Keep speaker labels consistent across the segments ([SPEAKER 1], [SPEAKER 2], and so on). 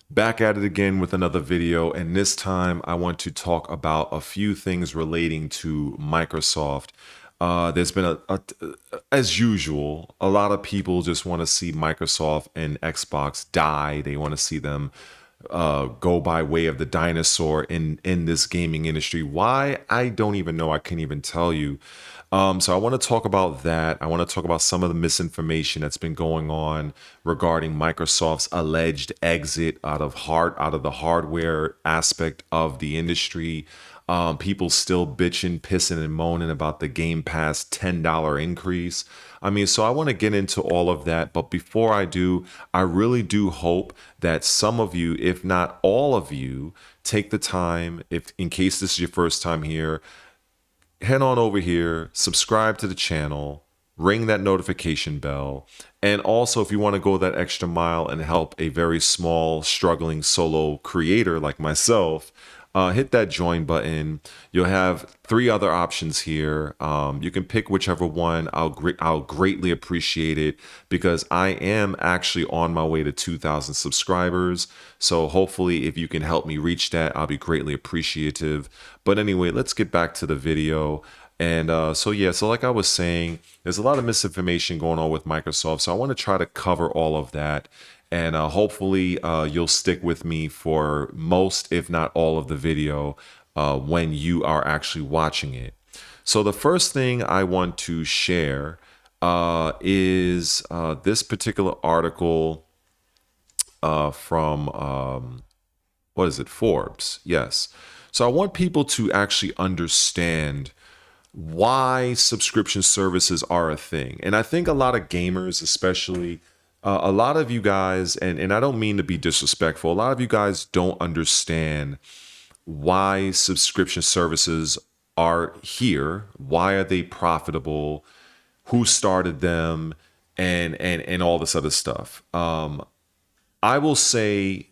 [SPEAKER 1] Back at it again with another video, and this time I want to talk about a few things relating to Microsoft. There's been as usual, a lot of people just want to see Microsoft and Xbox die. They want to see them go by way of the dinosaur in this gaming industry. Why? I don't even know. I can't even tell you. So I want to talk about that. I want to talk about some of the misinformation that's been going on regarding Microsoft's alleged exit out of the hardware aspect of the industry. People still bitching, pissing, and moaning about the Game Pass $10 increase. I mean, so I want to get into all of that. But before I do, I really do hope that some of you, if not all of you, take the time, if in case this is your first time here, head on over here, subscribe to the channel, ring that notification bell. And also, if you want to go that extra mile and help a very small, struggling solo creator like myself, hit that join button. You'll have three other options here. You can pick whichever one. I'll greatly appreciate it because I am actually on my way to 2,000 subscribers. So hopefully if you can help me reach that, I'll be greatly appreciative. But anyway, let's get back to the video. And so like I was saying, there's a lot of misinformation going on with Microsoft. So I want to try to cover all of that. And hopefully you'll stick with me for most, if not all of the video when you are actually watching it. So the first thing I want to share is this particular article from, what is it, Forbes? Yes. So I want people to actually understand why subscription services are a thing. And I think a lot of gamers, especially, a lot of you guys, and I don't mean to be disrespectful, a lot of you guys don't understand why subscription services are here. Why are they profitable? Who started them? And all this other stuff. I will say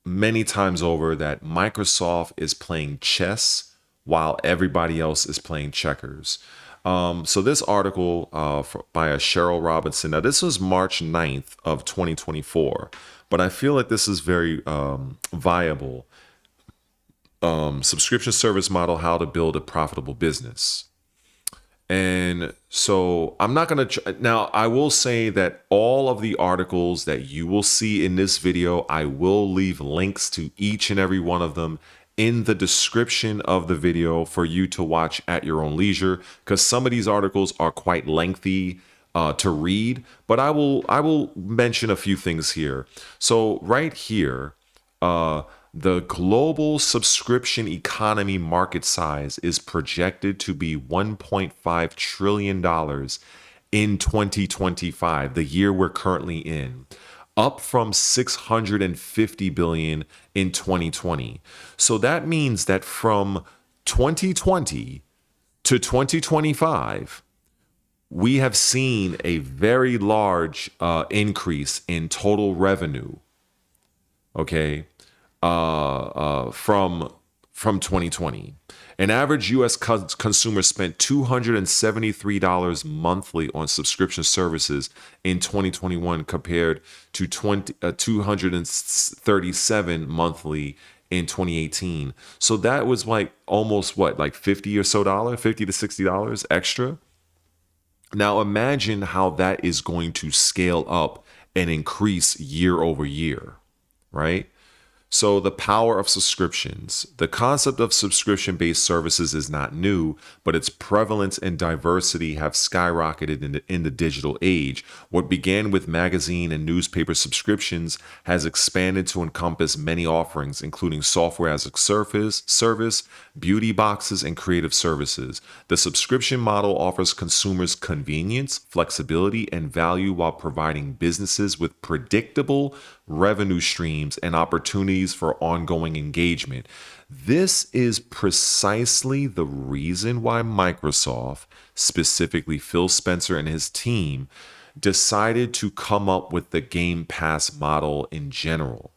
[SPEAKER 1] many times over that Microsoft is playing chess while everybody else is playing checkers. So this article by a Cheryl Robinson, now this was March 9th of 2024, but I feel like this is very viable. Subscription service model, how to build a profitable business. And so I'm not going to, now I will say that all of the articles that you will see in this video, I will leave links to each and every one of them in the description of the video for you to watch at your own leisure, because some of these articles are quite lengthy to read, but I will mention a few things here. So right here, the global subscription economy market size is projected to be $1.5 trillion in 2025, the year we're currently in, up from 650 billion in 2020. So that means that from 2020 to 2025, we have seen a very large increase in total revenue. Okay, from 2020. An average U.S. consumer spent $273 monthly on subscription services in 2021 compared to 237 monthly in 2018. So that was like almost what, like $50 or so, $50 to $60 extra. Now imagine how that is going to scale up and increase year over year, right? So the power of subscriptions. The concept of subscription-based services is not new, but its prevalence and diversity have skyrocketed in the digital age. What began with magazine and newspaper subscriptions has expanded to encompass many offerings, including software as a service, beauty boxes, and creative services. The subscription model offers consumers convenience, flexibility, and value while providing businesses with predictable revenue streams and opportunities for ongoing engagement. This is precisely the reason why Microsoft, specifically Phil Spencer and his team, decided to come up with the Game Pass model in general.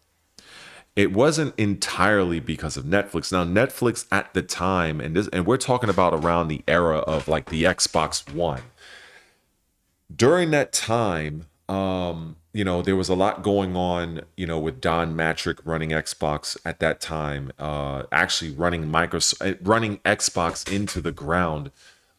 [SPEAKER 1] It wasn't entirely because of Netflix. Now, Netflix at the time, and we're talking about around the era of like the Xbox One. During that time, There was a lot going on, with Don Matrick running Xbox at that time, actually running running Xbox into the ground,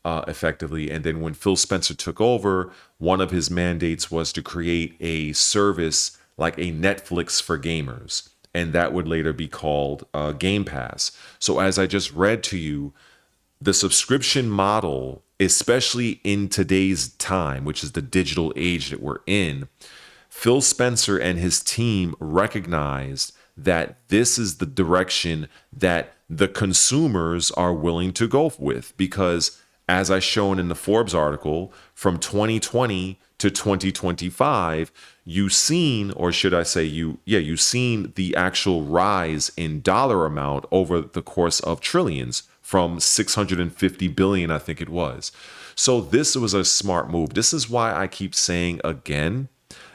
[SPEAKER 1] effectively. And then when Phil Spencer took over, one of his mandates was to create a service like a Netflix for gamers. And that would later be called Game Pass. So as I just read to you, the subscription model, especially in today's time, which is the digital age that we're in, Phil Spencer and his team recognized that this is the direction that the consumers are willing to go with. Because, as I shown in the Forbes article, from 2020 to 2025, you've seen, or should I say, you've seen the actual rise in dollar amount over the course of trillions, from 650 billion, I think it was. So this was a smart move. This is why I keep saying again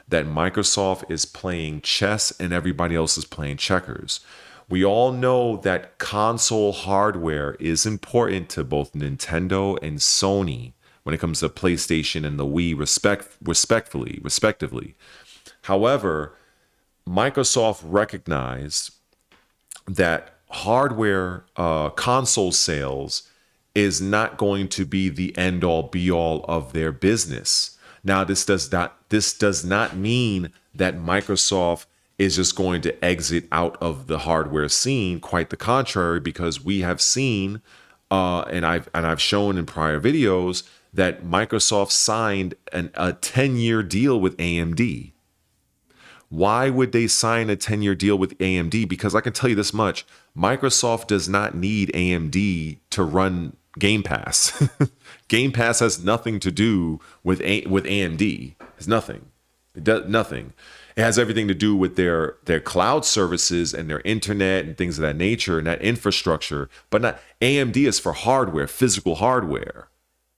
[SPEAKER 1] that Microsoft is playing chess and everybody else is playing checkers. We all know that console hardware is important to both Nintendo and Sony when it comes to PlayStation and the Wii, respectively. However, Microsoft recognized that hardware console sales is not going to be the end all be all of their business. Now, this does not mean that Microsoft is just going to exit out of the hardware scene. Quite the contrary, because we have seen, and I've shown in prior videos, that Microsoft signed a 10-year deal with AMD. Why would they sign a 10-year deal with AMD? Because I can tell you this much: Microsoft does not need AMD to run Game Pass. Game Pass has nothing to do with AMD. It's nothing. It does nothing. It has everything to do with their cloud services and their internet and things of that nature and that infrastructure. But not AMD is for hardware, physical hardware.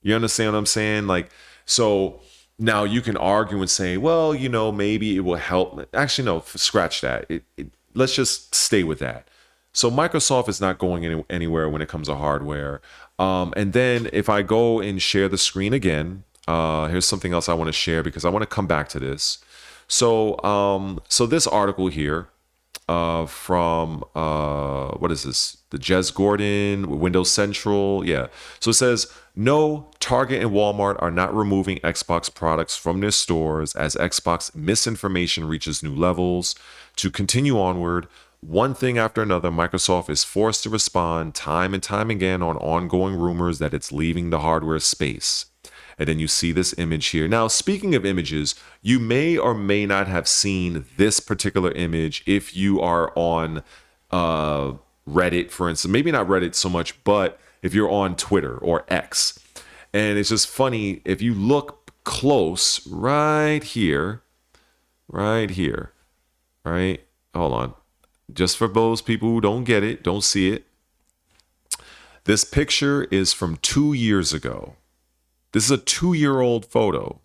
[SPEAKER 1] You understand what I'm saying? So now you can argue and say, well, maybe it will help. Actually, no, scratch that. Let's just stay with that. So Microsoft is not going anywhere when it comes to hardware. And then if I go and share the screen again, here's something else I want to share because I want to come back to this. So this article here from what is this? The Jez Gordon, Windows Central. Yeah. So it says, no, Target and Walmart are not removing Xbox products from their stores as Xbox misinformation reaches new levels. To continue onward, one thing after another, Microsoft is forced to respond time and time again on ongoing rumors that it's leaving the hardware space. And then you see this image here. Now, speaking of images, you may or may not have seen this particular image if you are on Reddit, for instance. Maybe not Reddit so much, but if you're on Twitter or X. And it's just funny, if you look close right here, right? Hold on. Just for those people who don't get it, don't see it. This picture is from 2 years ago. This is a 2-year-old photo,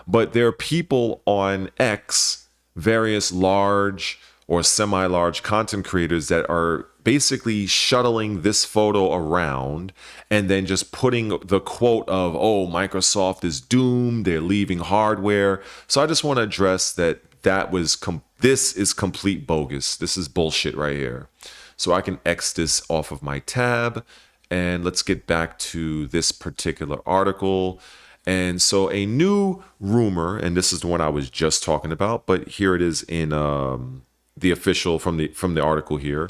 [SPEAKER 1] but there are people on X, various large or semi-large content creators that are basically shuttling this photo around and then just putting the quote of, oh, Microsoft is doomed, they're leaving hardware. So I just want to address this is complete bogus. This is bullshit right here. So I can X this off of my tab. And let's get back to this particular article. And so a new rumor, and this is the one I was just talking about, but here it is in the official from the article here.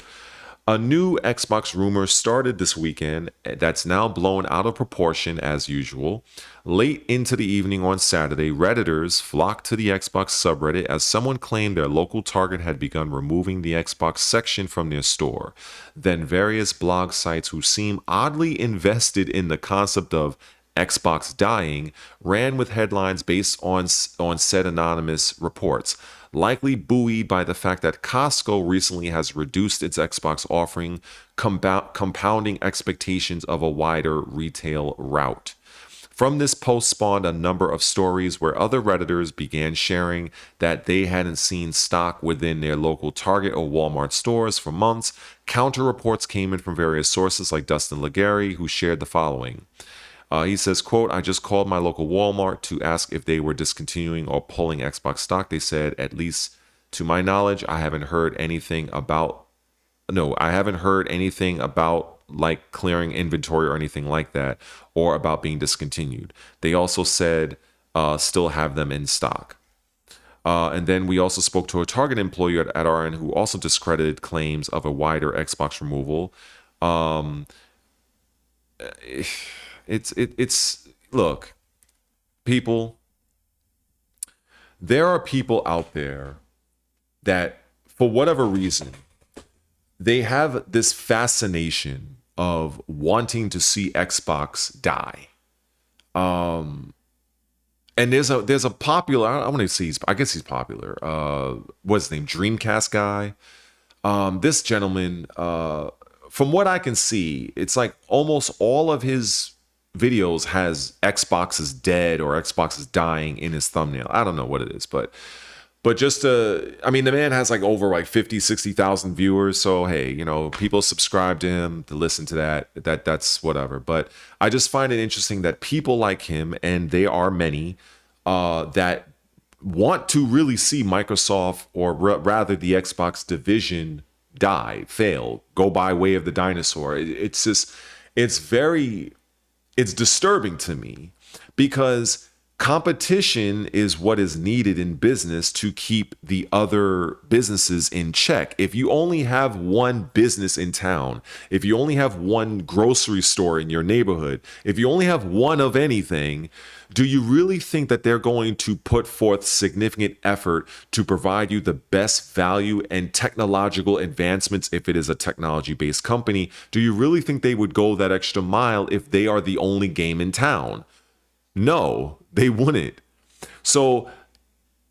[SPEAKER 1] A new Xbox rumor started this weekend that's now blown out of proportion as usual. Late into the evening on Saturday, Redditors flocked to the Xbox subreddit as someone claimed their local Target had begun removing the Xbox section from their store. Then various blog sites who seem oddly invested in the concept of Xbox dying ran with headlines based on said anonymous reports, likely buoyed by the fact that Costco recently has reduced its Xbox offering, compounding expectations of a wider retail route. From this post spawned a number of stories where other Redditors began sharing that they hadn't seen stock within their local Target or Walmart stores for months. Counter reports came in from various sources like Dustin Legary, who shared the following. He says, quote, I just called my local Walmart to ask if they were discontinuing or pulling Xbox stock. They said, at least to my knowledge, I haven't heard anything about like clearing inventory or anything like that, or about being discontinued. They also said still have them in stock. And then we also spoke to a Target employee at RN who also discredited claims of a wider Xbox removal. It's look, people, there are people out there that for whatever reason, they have this fascination of wanting to see Xbox die. And there's a popular, I want to say I guess he's popular. What's his name? Dreamcast guy. This gentleman, from what I can see, it's like almost all of his videos has Xbox is dead or Xbox is dying in his thumbnail. I don't know what it is, but just I mean, the man has like over like 50, 60,000 viewers. So, hey, you know, people subscribe to him to listen to that's whatever. But I just find it interesting that people like him, and they are many, that want to really see Microsoft, or rather the Xbox division, die, fail, go by way of the dinosaur. It's just, it's disturbing to me, because competition is what is needed in business to keep the other businesses in check. If you only have one business in town, if you only have one grocery store in your neighborhood, if you only have one of anything, do you really think that they're going to put forth significant effort to provide you the best value and technological advancements if it is a technology-based company? Do you really think they would go that extra mile if they are the only game in town? No, they wouldn't. So,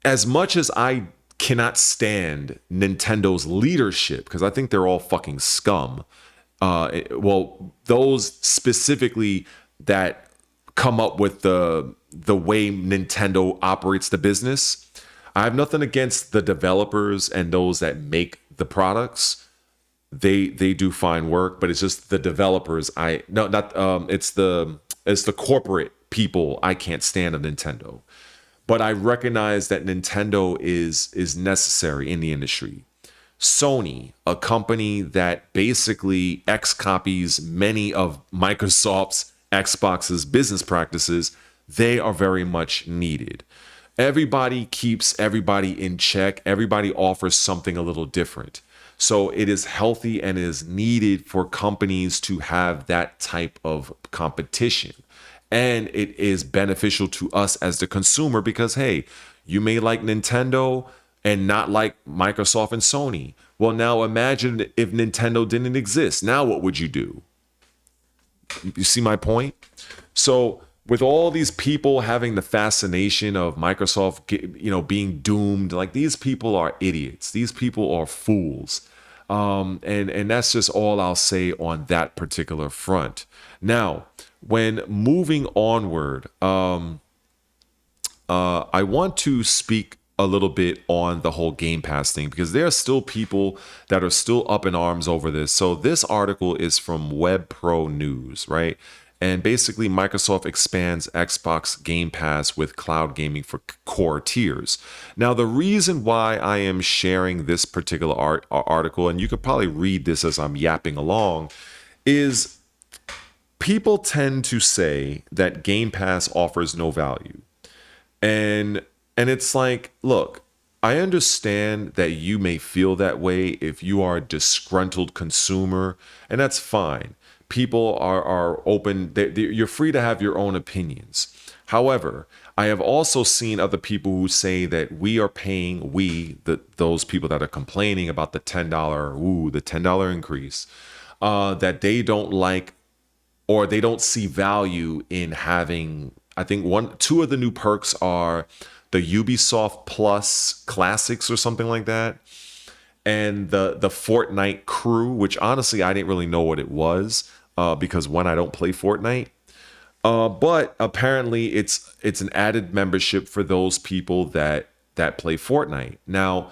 [SPEAKER 1] as much as I cannot stand Nintendo's leadership, because I think they're all fucking scum, well, those specifically that come up with the way Nintendo operates the business, I have nothing against the developers and those that make the products. They do fine work, but it's just the developers. It's the corporate people I can't stand of Nintendo. But I recognize that Nintendo is necessary in the industry. Sony, a company that basically copies many of Microsoft's Xbox's business practices, they are very much needed. Everybody keeps everybody in check. Everybody offers something a little different. So it is healthy and is needed for companies to have that type of competition. And it is beneficial to us as the consumer, because, hey, you may like Nintendo and not like Microsoft and Sony. Well, now imagine if Nintendo didn't exist. Now what would you do? You see my point? So with all these people having the fascination of Microsoft, being doomed, like, these people are idiots. These people are fools. And that's just all I'll say on that particular front. Now, when moving onward, I want to speak a little bit on the whole Game Pass thing, because there are still people that are still up in arms over this. So this article is from Web Pro News, right? And basically, Microsoft expands Xbox Game Pass with cloud gaming for core tiers. Now, the reason why I am sharing this particular article, and you could probably read this as I'm yapping along, is people tend to say that Game Pass offers no value. And it's like, look, I understand that you may feel that way if you are a disgruntled consumer, and that's fine. People are open. You're free to have your own opinions. However, I have also seen other people who say that we are paying, those people that are complaining about the $10 increase, that they don't like, or they don't see value in having. I think two of the new perks are the Ubisoft Plus Classics or something like that, and the Fortnite Crew, which honestly I didn't really know what it was, because one, I don't play Fortnite, but apparently it's an added membership for those people that play Fortnite. Now,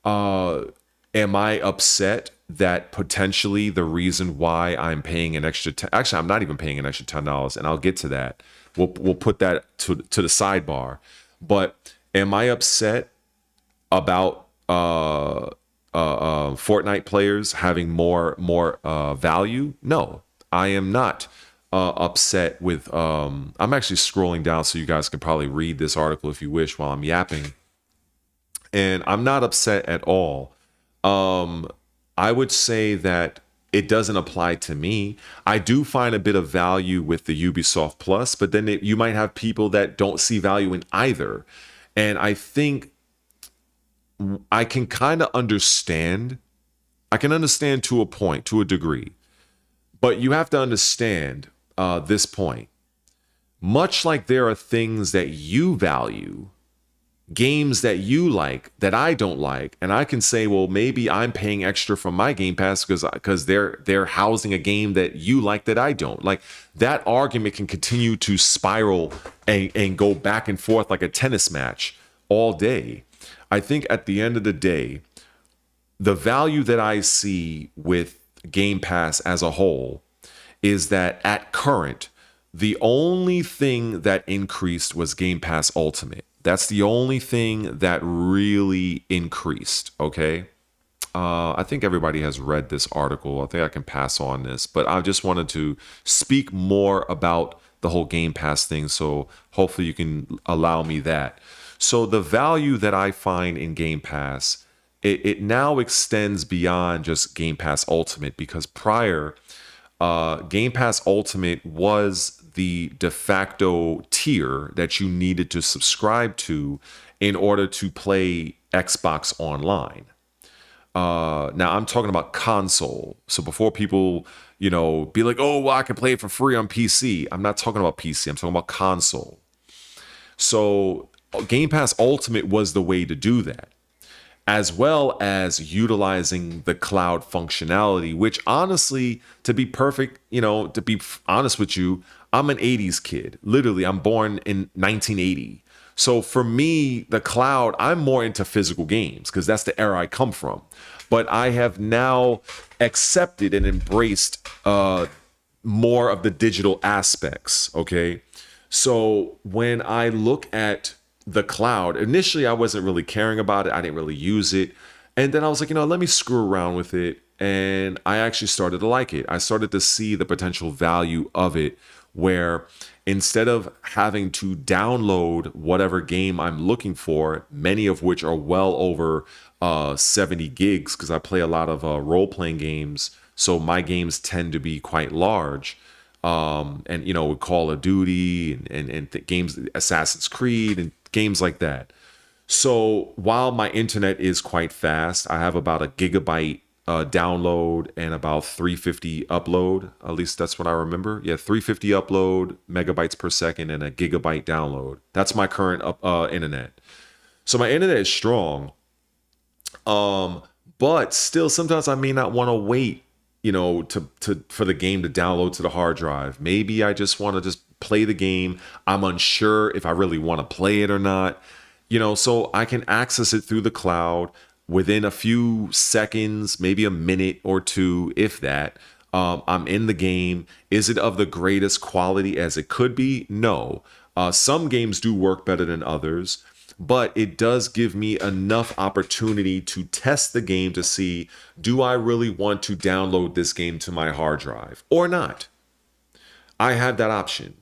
[SPEAKER 1] am I upset that potentially the reason why I'm paying an extra actually I'm not even paying an extra $10, and I'll get to that. We'll put that to the sidebar. But am I upset about Fortnite players having more value? No, I am not upset with. I'm actually scrolling down so you guys can probably read this article if you wish while I'm yapping, and I'm not upset at all. I would say that it doesn't apply to me. I do find a bit of value with the Ubisoft Plus, but then you might have people that don't see value in either. And I think I can kind of understand. I can understand to a point, to a degree, but you have to understand this point. Much like there are things that you value, games that you like that I don't like, and I can say, well, maybe I'm paying extra from my Game Pass because they're housing a game that you like that I don't like. That argument can continue to spiral and go back and forth like a tennis match all day. I think at the end of the day, the value that I see with Game Pass as a whole is that at current, the only thing that increased was Game Pass Ultimate. That's the only thing that really increased, okay? I think everybody has read this article. I think I can pass on this, but I just wanted to speak more about the whole Game Pass thing, so hopefully you can allow me that. So the value that I find in Game Pass, it now extends beyond just Game Pass Ultimate, because prior, Game Pass Ultimate was the de facto tier that you needed to subscribe to in order to play Xbox Online. Now I'm talking about console. So before people, be like, oh, well, I can play it for free on PC. I'm not talking about PC. I'm talking about console. So Game Pass Ultimate was the way to do that, as well as utilizing the cloud functionality, which honestly, to be honest with you, I'm an 80s kid. Literally, I'm born in 1980. So for me, the cloud, I'm more into physical games because that's the era I come from. But I have now accepted and embraced more of the digital aspects, okay? So when I look at the cloud, initially I wasn't really caring about it. I didn't really use it. And then I was like, let me screw around with it. And I actually started to like it. I started to see the potential value of it, where instead of having to download whatever game I'm looking for, many of which are well over 70 gigs, because I play a lot of role-playing games, so my games tend to be quite large. And with Call of Duty and games, Assassin's Creed and games like that. So while my internet is quite fast, I have about a gigabyte download and about 350 upload. At least that's what I remember. Yeah, 350 upload, megabytes per second, and a gigabyte download. That's my current internet. So my internet is strong. But still, sometimes I may not want to wait, for the game to download to the hard drive. Maybe I just want to just play the game. I'm unsure if I really want to play it or not. So I can access it through the cloud within a few seconds, maybe a minute or two, if that. I'm in the game. Is it of the greatest quality as it could be? No. Some games do work better than others, but it does give me enough opportunity to test the game to see, do I really want to download this game to my hard drive or not? I have that option.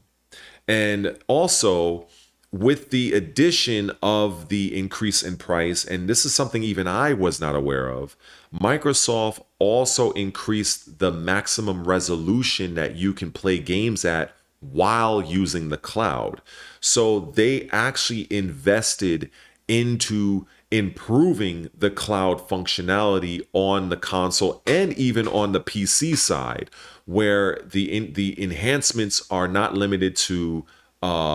[SPEAKER 1] And also, with the addition of the increase in price, and this is something even I was not aware of, Microsoft also increased the maximum resolution that you can play games at while using the cloud. So they actually invested into improving the cloud functionality on the console and even on the PC side, where the enhancements are not limited to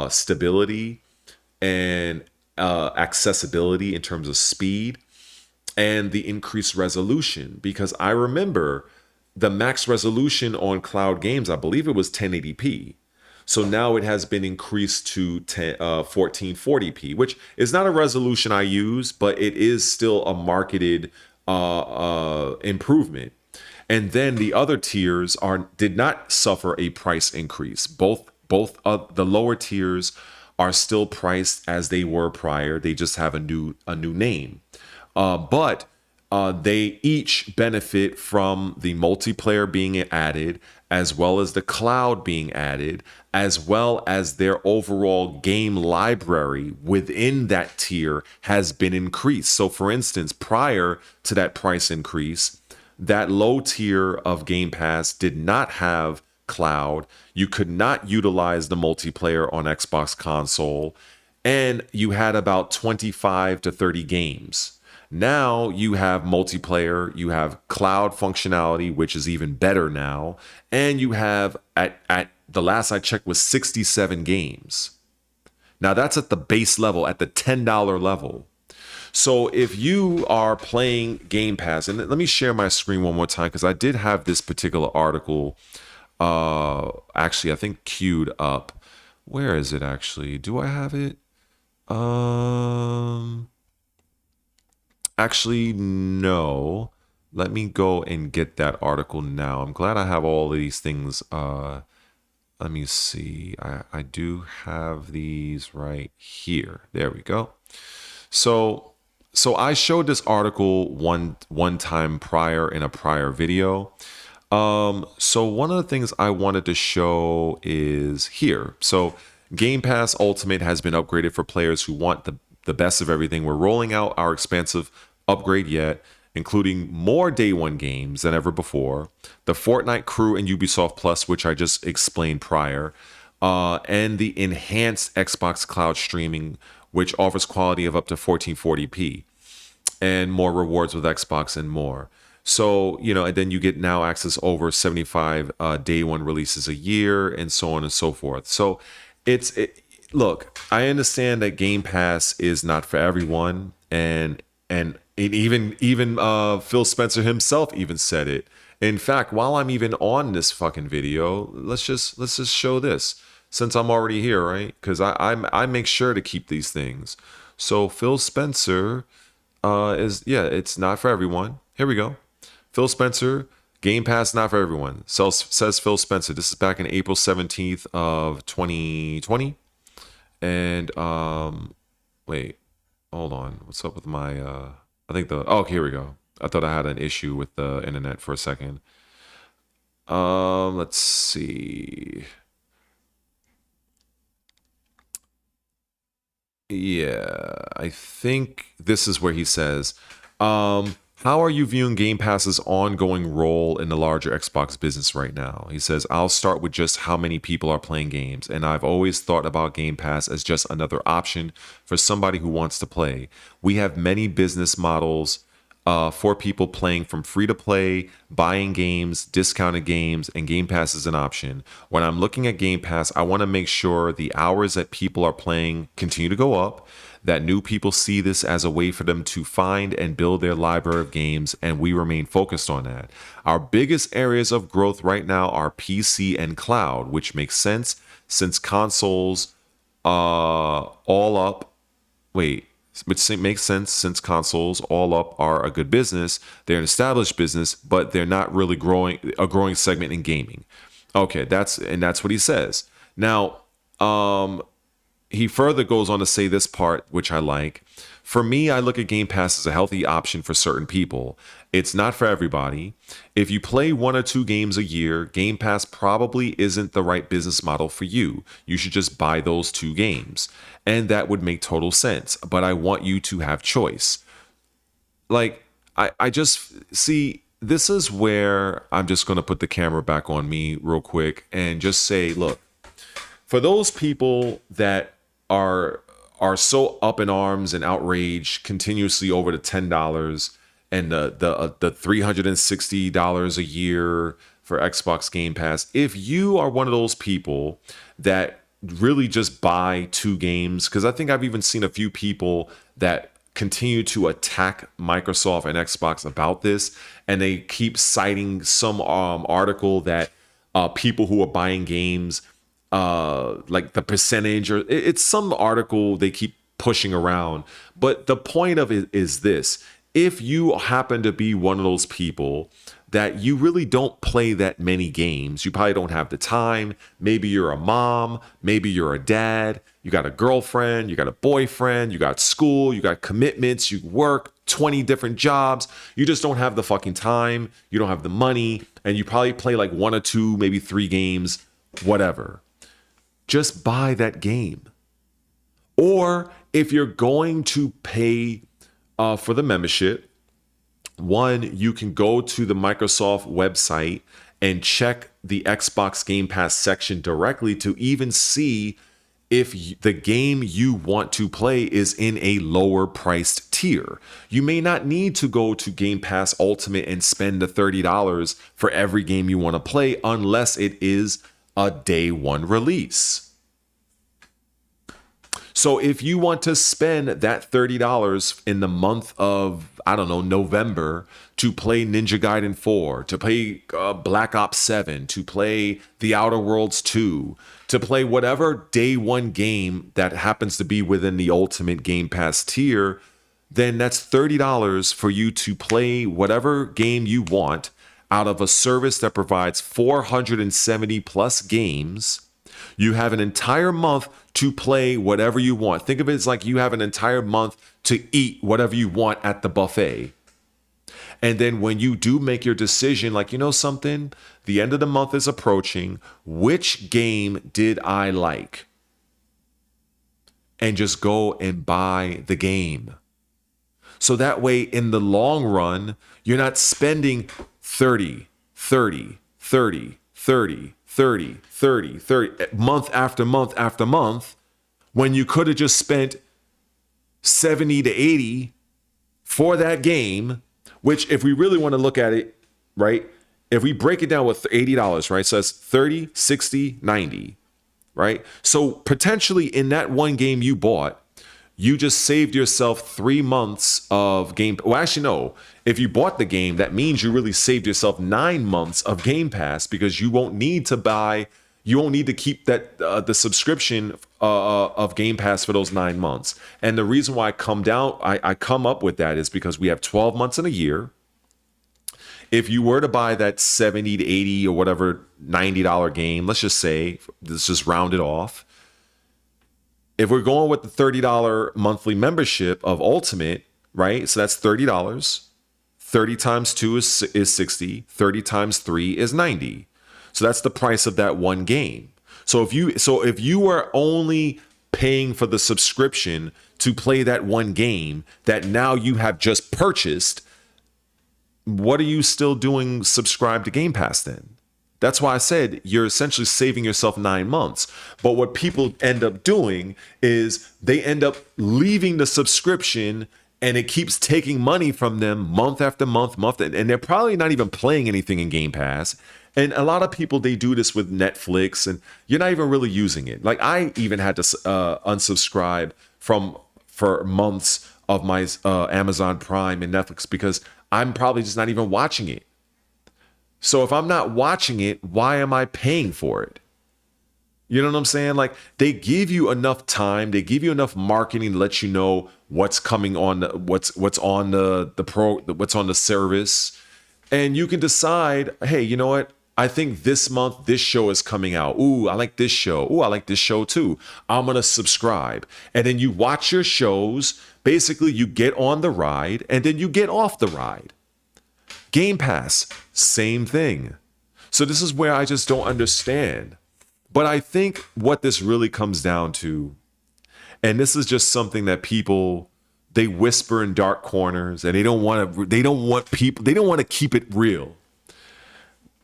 [SPEAKER 1] stability and accessibility in terms of speed and the increased resolution. Because I remember the max resolution on cloud games, I believe it was 1080p. So now it has been increased to 1440p, which is not a resolution I use, but it is still a marketed improvement. And then the other tiers did not suffer a price increase. Both the lower tiers are still priced as they were prior. They just have a new name. But they each benefit from the multiplayer being added, as well as the cloud being added, as well as their overall game library within that tier has been increased. So, for instance, prior to that price increase, that low tier of Game Pass did not have cloud. You could not utilize the multiplayer on Xbox console, and you had about 25 to 30 games. Now you have multiplayer, you have cloud functionality, which is even better now, and you have at the last I checked was 67 games. Now that's at the base level, at the $10 level. So if you are playing Game Pass, and let me share my screen one more time because I did have this particular article actually I think queued up. Where is it actually? Do I have it? Actually, no. Let me go and get that article now. I'm glad I have all of these things. Let me see. I do have these right here. There we go. So I showed this article one time prior in a prior video. So one of the things I wanted to show is here. So Game Pass Ultimate has been upgraded for players who want the best of everything. We're rolling out our expansive upgrade yet, including more day one games than ever before, the Fortnite crew and Ubisoft Plus, which I just explained prior, and the enhanced Xbox Cloud streaming, which offers quality of up to 1440p, and more rewards with Xbox and more. So, and then you get now access over 75 day one releases a year and so on and so forth. So look, I understand that Game Pass is not for everyone. And even Phil Spencer himself even said it. In fact, while I'm even on this fucking video, let's just show this since I'm already here, right? Because I make sure to keep these things. So Phil Spencer it's not for everyone. Here we go. Phil Spencer, Game Pass not for everyone. Says Phil Spencer. This is back in April 17th of 2020. And wait, hold on. What's up with my here we go. I thought I had an issue with the internet for a second. Let's see. Yeah, I think this is where he says, how are you viewing Game Pass's ongoing role in the larger Xbox business right now? He says, I'll start with just how many people are playing games. And I've always thought about Game Pass as just another option for somebody who wants to play. We have many business models for people playing, from free to play, buying games, discounted games, and Game Pass is an option. When I'm looking at Game Pass, I want to make sure the hours that people are playing continue to go up, that new people see this as a way for them to find and build their library of games, and we remain focused on that. Our biggest areas of growth right now are PC and cloud, which makes sense since consoles all up. Which makes sense since consoles all up are a good business. They're an established business, but they're not really a growing segment in gaming. Okay, that's what he says. Now, he further goes on to say this part, which I like. For me, I look at Game Pass as a healthy option for certain people. It's not for everybody. If you play 1 or 2 games a year, Game Pass probably isn't the right business model for you. You should just buy those 2 games. And that would make total sense. But I want you to have choice. Like, I just see, this is where I'm just going to put the camera back on me real quick and just say, look, for those people that are so up in arms and outraged continuously over the $10 and the $360 a year for Xbox Game Pass, if you are one of those people that really just buy 2 games, because I think I've even seen a few people that continue to attack Microsoft and Xbox about this, and they keep citing some article that people who are buying games, like the percentage, or it's some article they keep pushing around. But the point of it is this: if you happen to be one of those people that you really don't play that many games. You probably don't have the time. Maybe you're a mom, maybe you're a dad, you got a girlfriend, you got a boyfriend, you got school, you got commitments, you work 20 different jobs. You just don't have the fucking time, you don't have the money, and you probably play like 1 or 2, maybe 3 games, whatever. Just buy that game. Or if you're going to pay for the membership, one, you can go to the Microsoft website and check the Xbox Game Pass section directly to even see if the game you want to play is in a lower priced tier. You may not need to go to Game Pass Ultimate and spend the $30 for every game you want to play unless it is a day one release. So if you want to spend that $30 in the month of, I don't know, November to play Ninja Gaiden 4, to play Black Ops 7, to play The Outer Worlds 2, to play whatever day one game that happens to be within the Ultimate Game Pass tier, then that's $30 for you to play whatever game you want out of a service that provides 470 plus games. You have an entire month to play whatever you want. Think of it as like you have an entire month to eat whatever you want at the buffet. And then when you do make your decision, like, you know something, the end of the month is approaching. Which game did I like? And just go and buy the game. So that way, in the long run, you're not spending 30, 30, 30, 30, 30, 30, 30, month after month after month, when you could have just spent 70 to 80 for that game, which if we really want to look at it, right, if we break it down with $80, right, so that's 30, 60, 90, right? So potentially in that one game you bought, you just saved yourself 3 months of game. Well, actually, no. If you bought the game, that means you really saved yourself 9 months of Game Pass because you won't need to buy, you won't need to keep that the subscription of Game Pass for those 9 months. And the reason why I come up with that is because we have 12 months in a year. If you were to buy that 70 to 80 or whatever $90 game, let's just round it off. If we're going with the $30 monthly membership of Ultimate, right? So that's $30. 30 times 2 is 60. 30 times 3 is 90. So that's the price of that one game. So if you are only paying for the subscription to play that one game that now you have just purchased, what are you still doing subscribed to Game Pass then? That's why I said you're essentially saving yourself 9 months. But what people end up doing is they end up leaving the subscription and it keeps taking money from them month after month, and they're probably not even playing anything in Game Pass. And a lot of people, they do this with Netflix and you're not even really using it. Like I even had to unsubscribe for months of my Amazon Prime and Netflix because I'm probably just not even watching it. So if I'm not watching it, why am I paying for it? You know what I'm saying? Like they give you enough time, they give you enough marketing to let you know what's coming on, what's on what's on the service, and you can decide, hey, you know what? I think this month this show is coming out. Ooh, I like this show. Ooh, I like this show too. I'm gonna subscribe, and then you watch your shows. Basically, you get on the ride, and then you get off the ride. Game Pass, same thing. So this is where I just don't understand. But I think what this really comes down to, and this is just something that people, they whisper in dark corners and they don't want to keep it real.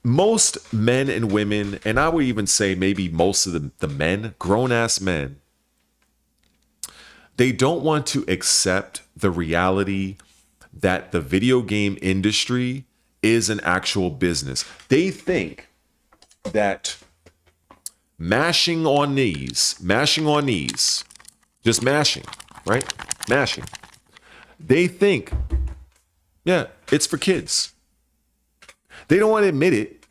[SPEAKER 1] Most men and women, and I would even say maybe most of the men, grown-ass men, they don't want to accept the reality that the video game industry is an actual business. They think that mashing on knees, just mashing, right? Mashing. They think, yeah, it's for kids. They don't want to admit it,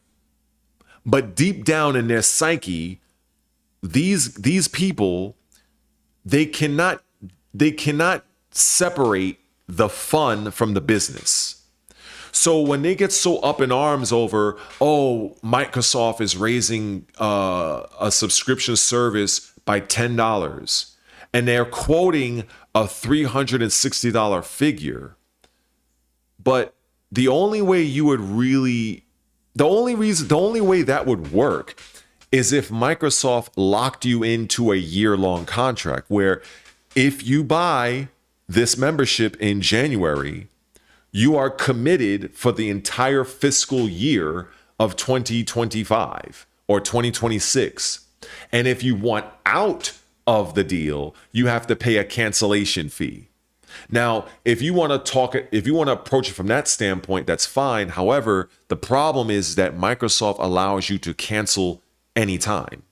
[SPEAKER 1] but deep down in their psyche, these people, they cannot separate the fun from the business. So when they get so up in arms over, oh, Microsoft is raising a subscription service by $10, and they're quoting a $360 figure, but the only way that would work is if Microsoft locked you into a year-long contract where if you buy this membership in January, you are committed for the entire fiscal year of 2025 or 2026. And if you want out of the deal, you have to pay a cancellation fee. Now, if you want to approach it from that standpoint, that's fine. However, the problem is that Microsoft allows you to cancel anytime.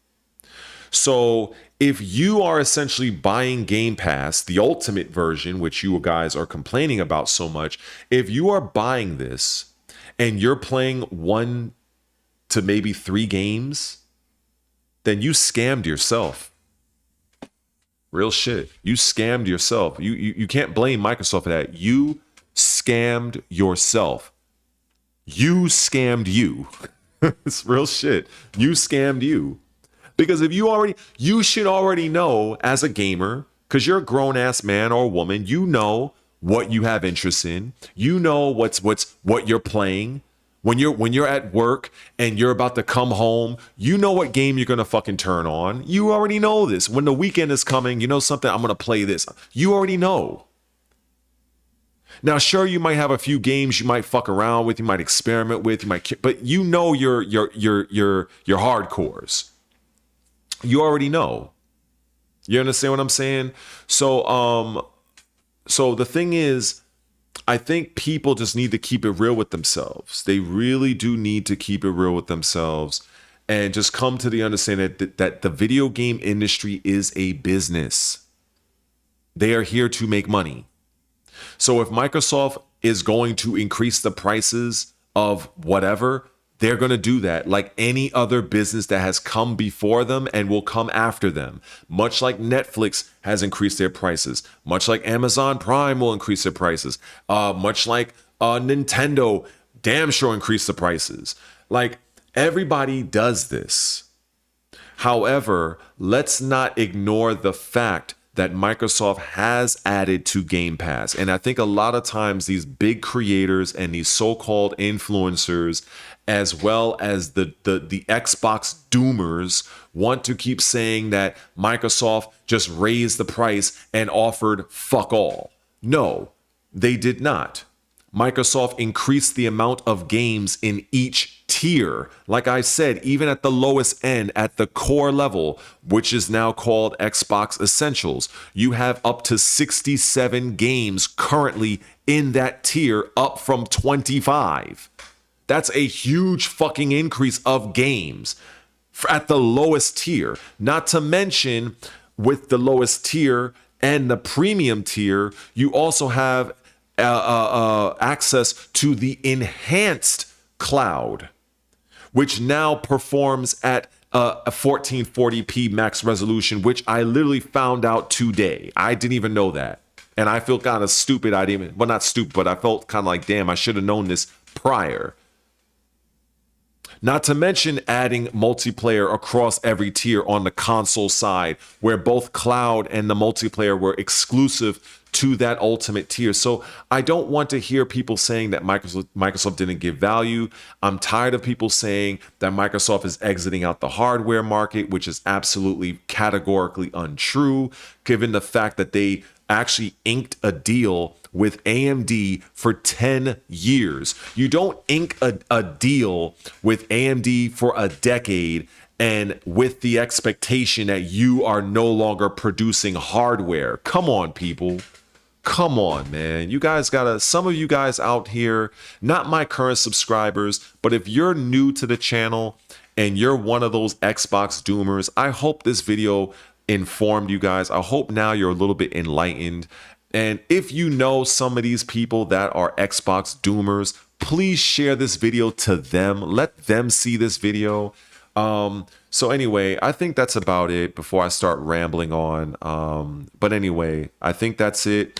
[SPEAKER 1] So if you are essentially buying Game Pass, the ultimate version, which you guys are complaining about so much, if you are buying this and you're playing 1 to maybe 3 games, then you scammed yourself. Real shit. You scammed yourself. You can't blame Microsoft for that. You scammed yourself. You scammed you. It's real shit. You scammed you. Because you should already know as a gamer, because you're a grown ass man or woman, you know what you have interest in. You know what you're playing. When you're at work and you're about to come home, you know what game you're gonna fucking turn on. You already know this. When the weekend is coming, you know something, I'm gonna play this. You already know. Now, sure, you might have a few games you might fuck around with, you might experiment with, but you know your hardcores. You already know. You understand what I'm saying? So the thing is, I think people just need to keep it real with themselves. They really do need to keep it real with themselves and just come to the understanding that the video game industry is a business. They are here to make money. So if Microsoft is going to increase the prices of whatever, they're going to do that like any other business that has come before them and will come after them. Much like Netflix has increased their prices. Much like Amazon Prime will increase their prices. Much like Nintendo damn sure increase the prices. Like everybody does this. However, let's not ignore the fact that Microsoft has added to Game Pass. And I think a lot of times these big creators and these so-called influencers, as well as the Xbox doomers, want to keep saying that Microsoft just raised the price and offered fuck all. No, they did not. Microsoft increased the amount of games in each tier. Like I said, even at the lowest end, at the core level, which is now called Xbox Essentials, you have up to 67 games currently in that tier, up from 25. That's a huge fucking increase of games at the lowest tier. Not to mention, with the lowest tier and the premium tier, you also have access to the enhanced cloud, which now performs at a 1440p max resolution, which I literally found out today. I didn't even know that. And I feel kind of stupid. Not stupid, but I felt kind of like, damn, I should have known this prior. Not to mention adding multiplayer across every tier on the console side, where both cloud and the multiplayer were exclusive to that ultimate tier. So I don't want to hear people saying that Microsoft didn't give value. I'm tired of people saying that Microsoft is exiting out the hardware market, which is absolutely categorically untrue, given the fact that they actually inked a deal with AMD for 10 years. You don't ink a deal with AMD for a decade and with the expectation that you are no longer producing hardware. Come on, people. Come on, man. You guys some of you guys out here, not my current subscribers, but if you're new to the channel and you're one of those Xbox doomers, I hope this video informed you guys. I hope now you're a little bit enlightened. And if you know some of these people that are Xbox doomers, please share this video to them. Let them see this video. So anyway, I think that's about it before I start rambling on. But anyway, I think that's it.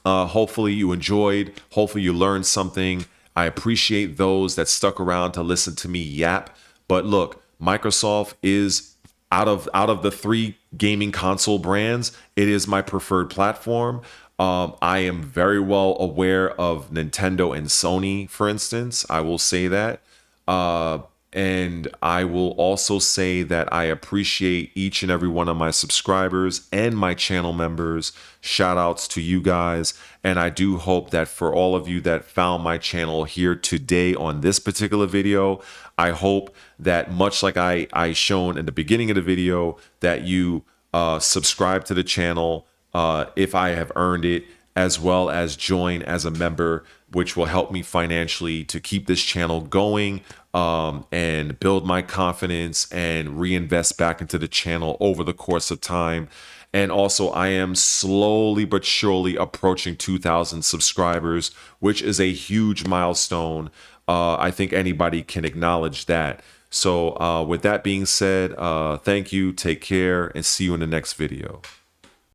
[SPEAKER 1] Hopefully you enjoyed. Hopefully you learned something. I appreciate those that stuck around to listen to me yap. But look, Microsoft is out of the three gaming console brands, it is my preferred platform. I am very well aware of Nintendo and Sony, for instance. I will say that. Uh, and I will also say that I appreciate each and every one of my subscribers and my channel members. Shout outs to you guys. And I do hope that for all of you that found my channel here today on this particular video, I hope that much like I shown in the beginning of the video, that you subscribe to the channel if I have earned it, as well as join as a member, which will help me financially to keep this channel going and build my confidence and reinvest back into the channel over the course of time. And also, I am slowly but surely approaching 2,000 subscribers, which is a huge milestone. I think anybody can acknowledge that. So with that being said, thank you, take care, and see you in the next video.